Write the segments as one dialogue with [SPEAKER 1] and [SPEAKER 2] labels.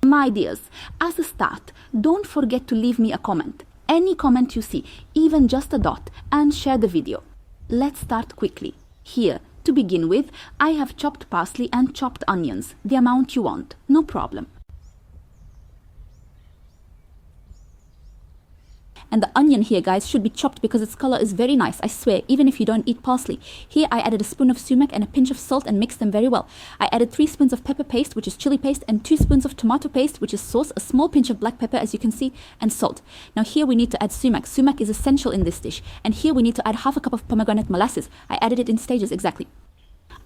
[SPEAKER 1] My dears, as a start, don't forget to leave me a comment. Any comment you see, even just a dot, and share the video. Let's start quickly. Here, to begin with, I have chopped parsley and chopped onions, the amount you want, no problem. And the onion here, guys, should be chopped because its color is very nice, I swear, even if you don't eat parsley. Here I added a spoon of sumac and a pinch of salt and mixed them very well. I added 3 spoons of pepper paste, which is chili paste, and 2 spoons of tomato paste, which is sauce, a small pinch of black pepper, as you can see, and salt. Now here we need to add sumac. Sumac is essential in this dish. And here we need to add half a cup of pomegranate molasses. I added it in stages, exactly.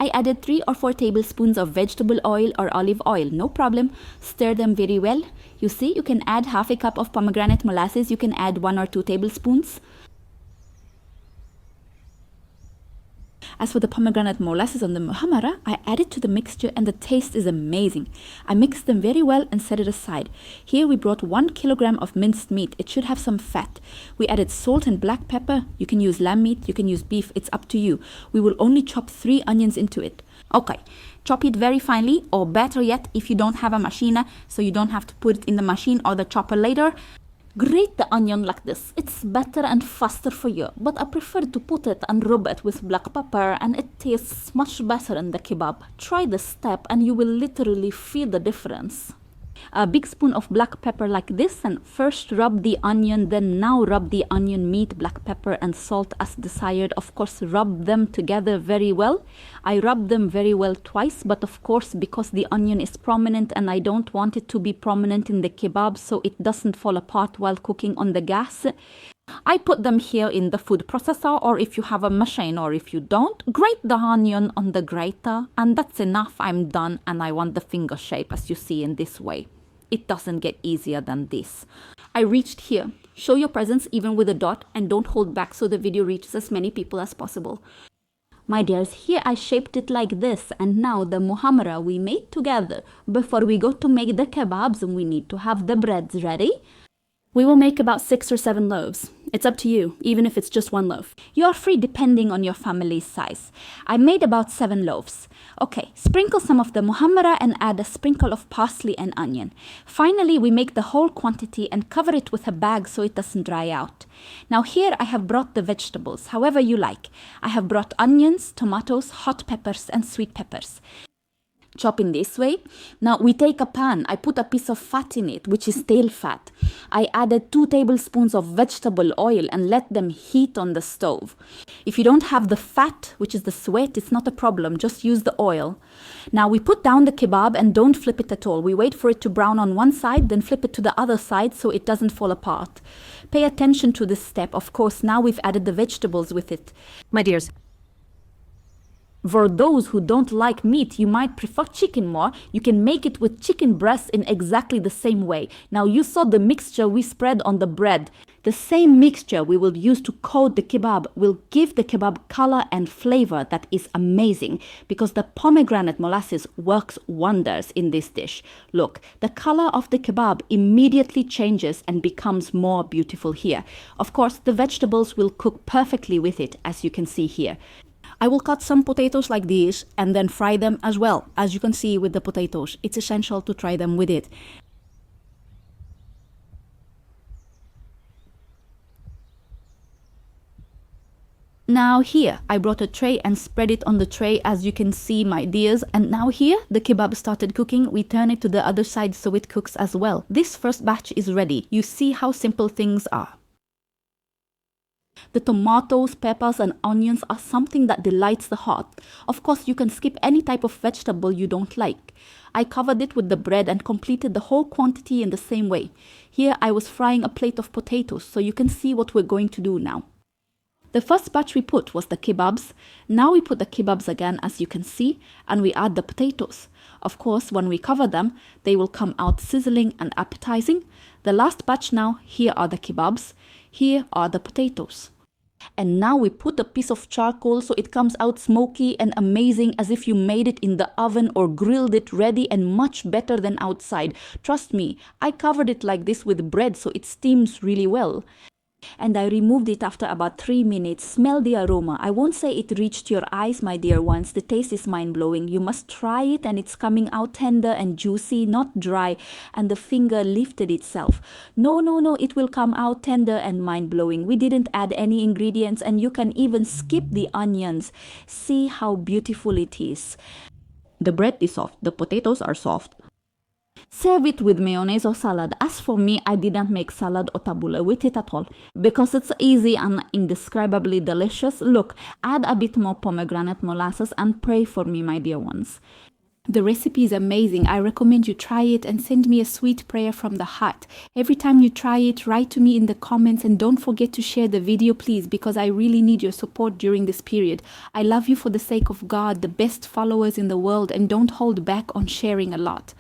[SPEAKER 1] I added 3 or 4 tablespoons of vegetable oil or olive oil, no problem. Stir them very well. You see, you can add half a cup of pomegranate molasses. You can add 1 or 2 tablespoons. As for the pomegranate molasses on the Muhammara, I added to the mixture and the taste is amazing. I mixed them very well and set it aside. Here we brought 1 kilogram of minced meat. It should have some fat. We added salt and black pepper. You can use lamb meat, you can use beef, it's up to you. We will only chop 3 onions into it. Okay, chop it very finely, or better yet, if you don't have a machina, so you don't have to put it in the machine or the chopper later, grate the onion like this. It's better and faster for you, but I prefer to put it and rub it with black pepper, and it tastes much better in the kebab. Try this step and you will literally feel the difference. A big spoon of black pepper like this, and first rub the onion, then now rub the onion, meat, black pepper and salt as desired. Of course, rub them together very well. I rubbed them very well twice, but of course, because the onion is prominent and I don't want it to be prominent in the kebab so it doesn't fall apart while cooking on the gas, I put them here in the food processor, or if you have a machine, or if you don't, grate the onion on the grater, and that's enough. I'm done, and I want the finger shape as you see in this way. It doesn't get easier than this. I reached here. Show your presence even with a dot, and don't hold back so the video reaches as many people as possible. My dears, here I shaped it like this, and now the Muhammara we made together. Before we go to make the kebabs, we need to have the breads ready. We will make about 6 or 7 loaves. It's up to you, even if it's just 1 loaf. You are free depending on your family's size. I made about 7 loaves. Okay, sprinkle some of the Muhammara and add a sprinkle of parsley and onion. Finally, we make the whole quantity and cover it with a bag so it doesn't dry out. Now here I have brought the vegetables, however you like. I have brought onions, tomatoes, hot peppers and sweet peppers. Chop in this way. Now we take a pan. I put a piece of fat in it, which is tail fat. I added 2 tablespoons of vegetable oil and let them heat on the stove. If you don't have the fat, which is the sweat, it's not a problem. Just use the oil. Now we put down the kebab and don't flip it at all. We wait for it to brown on one side, then flip it to the other side so it doesn't fall apart. Pay attention to this step. Of course, now we've added the vegetables with it.
[SPEAKER 2] My dears,
[SPEAKER 1] for those who don't like meat, you might prefer chicken more. You can make it with chicken breasts in exactly the same way. Now you saw the mixture we spread on the bread. The same mixture we will use to coat the kebab will give the kebab color and flavor that is amazing, because the pomegranate molasses works wonders in this dish. Look, the color of the kebab immediately changes and becomes more beautiful here. Of course, the vegetables will cook perfectly with it, as you can see here. I will cut some potatoes like these and then fry them as well. As you can see with the potatoes, it's essential to try them with it. Now here, I brought a tray and spread it on the tray, as you can see, my dears. And now here, the kebab started cooking. We turn it to the other side so it cooks as well. This first batch is ready. You see how simple things are. The tomatoes, peppers and onions are something that delights the heart. Of course, you can skip any type of vegetable you don't like. I covered it with the bread and completed the whole quantity in the same way. Here I was frying a plate of potatoes, so you can see what we're going to do now. The first batch we put was the kebabs. Now we put the kebabs again, as you can see, and we add the potatoes. Of course, when we cover them, they will come out sizzling and appetizing. The last batch now, here are the kebabs. Here are the potatoes. And now we put a piece of charcoal so it comes out smoky and amazing, as if you made it in the oven or grilled it ready, and much better than outside. Trust me, I covered it like this with bread so it steams really well. And I removed it after about 3 minutes. Smell the aroma. I won't say it reached your eyes, my dear ones. The taste is mind-blowing. You must try it, and it's coming out tender and juicy, not dry, and the finger lifted itself. No, no, no, it will come out tender and mind-blowing. We didn't add any ingredients, and you can even skip the onions. See how beautiful it is.
[SPEAKER 2] The bread is soft, the potatoes are soft.
[SPEAKER 1] Serve it with mayonnaise or salad. As for me, I didn't make salad or tabbouleh with it at all because it's easy and indescribably delicious. Look, add a bit more pomegranate molasses and pray for me, my dear ones. The recipe is amazing. I recommend you try it and send me a sweet prayer from the heart. Every time you try it, write to me in the comments and don't forget to share the video, please, because I really need your support during this period. I love you for the sake of God, the best followers in the world, and don't hold back on sharing a lot.